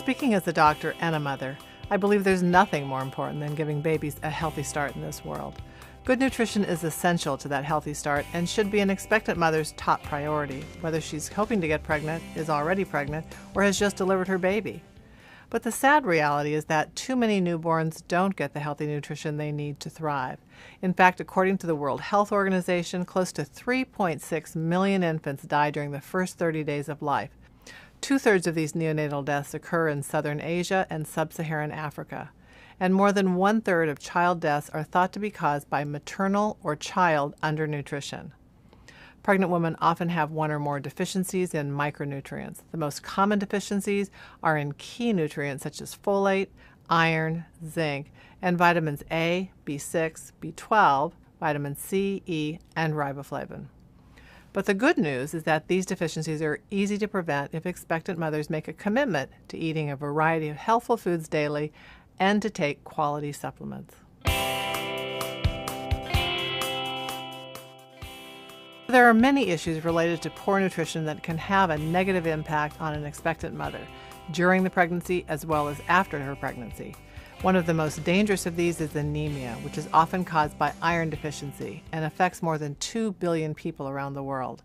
Speaking as a doctor and a mother, I believe there's nothing more important than giving babies a healthy start in this world. Good nutrition is essential to that healthy start and should be an expectant mother's top priority, whether she's hoping to get pregnant, is already pregnant, or has just delivered her baby. But the sad reality is that too many newborns don't get the healthy nutrition they need to thrive. In fact, according to the World Health Organization, close to 3.6 million infants die during the first 30 days of life. Two-thirds of these neonatal deaths occur in southern Asia and sub-Saharan Africa. And more than one-third of child deaths are thought to be caused by maternal or child undernutrition. Pregnant women often have one or more deficiencies in micronutrients. The most common deficiencies are in key nutrients such as folate, iron, zinc, and vitamins A, B6, B12, vitamin C, E, and riboflavin. But the good news is that these deficiencies are easy to prevent if expectant mothers make a commitment to eating a variety of healthful foods daily and to take quality supplements. There are many issues related to poor nutrition that can have a negative impact on an expectant mother during the pregnancy as well as after her pregnancy. One of the most dangerous of these is anemia, which is often caused by iron deficiency and affects more than 2 billion people around the world.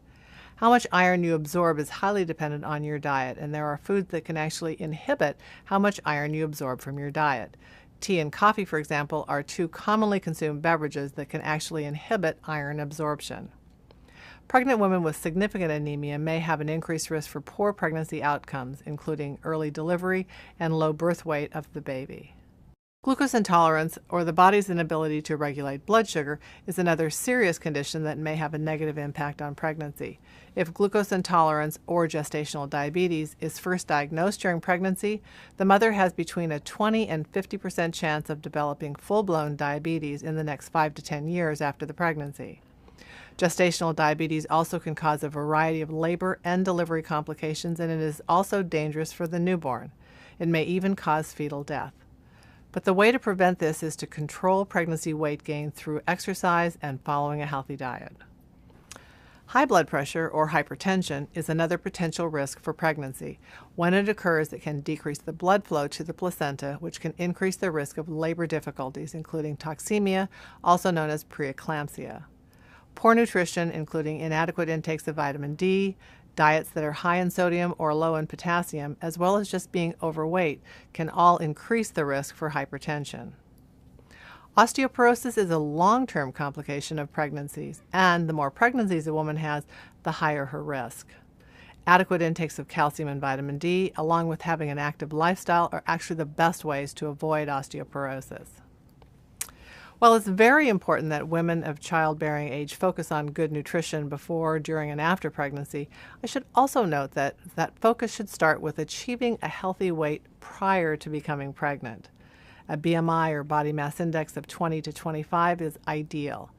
How much iron you absorb is highly dependent on your diet, and there are foods that can actually inhibit how much iron you absorb from your diet. Tea and coffee, for example, are two commonly consumed beverages that can actually inhibit iron absorption. Pregnant women with significant anemia may have an increased risk for poor pregnancy outcomes, including early delivery and low birth weight of the baby. Glucose intolerance, or the body's inability to regulate blood sugar, is another serious condition that may have a negative impact on pregnancy. If glucose intolerance or gestational diabetes is first diagnosed during pregnancy, the mother has between a 20 and 50% chance of developing full-blown diabetes in the next 5 to 10 years after the pregnancy. Gestational diabetes also can cause a variety of labor and delivery complications, and it is also dangerous for the newborn. It may even cause fetal death. But the way to prevent this is to control pregnancy weight gain through exercise and following a healthy diet. High blood pressure or hypertension is another potential risk for pregnancy. When it occurs, it can decrease the blood flow to the placenta, which can increase the risk of labor difficulties, including toxemia, also known as preeclampsia. Poor nutrition, including inadequate intakes of vitamin D, diets that are high in sodium or low in potassium, as well as just being overweight, can all increase the risk for hypertension. Osteoporosis is a long-term complication of pregnancies, and the more pregnancies a woman has, the higher her risk. Adequate intakes of calcium and vitamin D, along with having an active lifestyle, are actually the best ways to avoid osteoporosis. While it's very important that women of childbearing age focus on good nutrition before, during, and after pregnancy, I should also note that focus should start with achieving a healthy weight prior to becoming pregnant. A BMI or body mass index of 20 to 25 is ideal.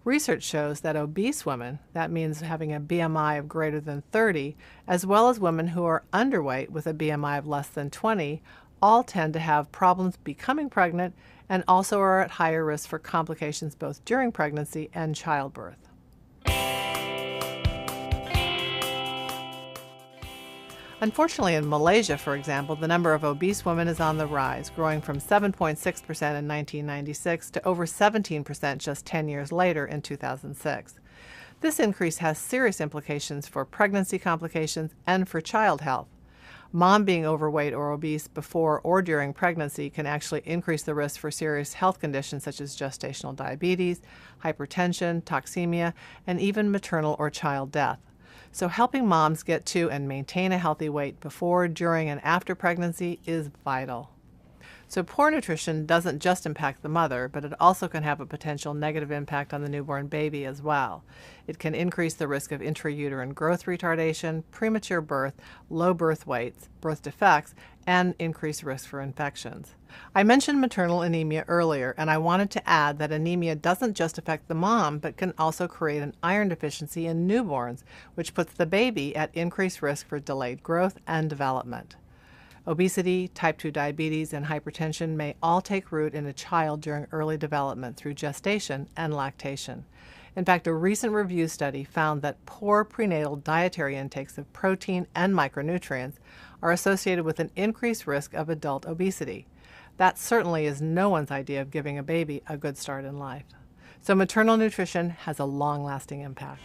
Research shows that obese women, that means having a BMI of greater than 30, as well as women who are underweight with a BMI of less than 20, all tend to have problems becoming pregnant and also are at higher risk for complications both during pregnancy and childbirth. Unfortunately, in Malaysia, for example, the number of obese women is on the rise, growing from 7.6% in 1996 to over 17% just 10 years later in 2006. This increase has serious implications for pregnancy complications and for child health. Mom being overweight or obese before or during pregnancy can actually increase the risk for serious health conditions such as gestational diabetes, hypertension, toxemia, and even maternal or child death. So helping moms get to and maintain a healthy weight before, during, and after pregnancy is vital. So poor nutrition doesn't just impact the mother, but it also can have a potential negative impact on the newborn baby as well. It can increase the risk of intrauterine growth retardation, premature birth, low birth weights, birth defects, and increased risk for infections. I mentioned maternal anemia earlier, and I wanted to add that anemia doesn't just affect the mom, but can also create an iron deficiency in newborns, which puts the baby at increased risk for delayed growth and development. Obesity, type 2 diabetes, and hypertension may all take root in a child during early development through gestation and lactation. In fact, a recent review study found that poor prenatal dietary intakes of protein and micronutrients are associated with an increased risk of adult obesity. That certainly is no one's idea of giving a baby a good start in life. So maternal nutrition has a long-lasting impact.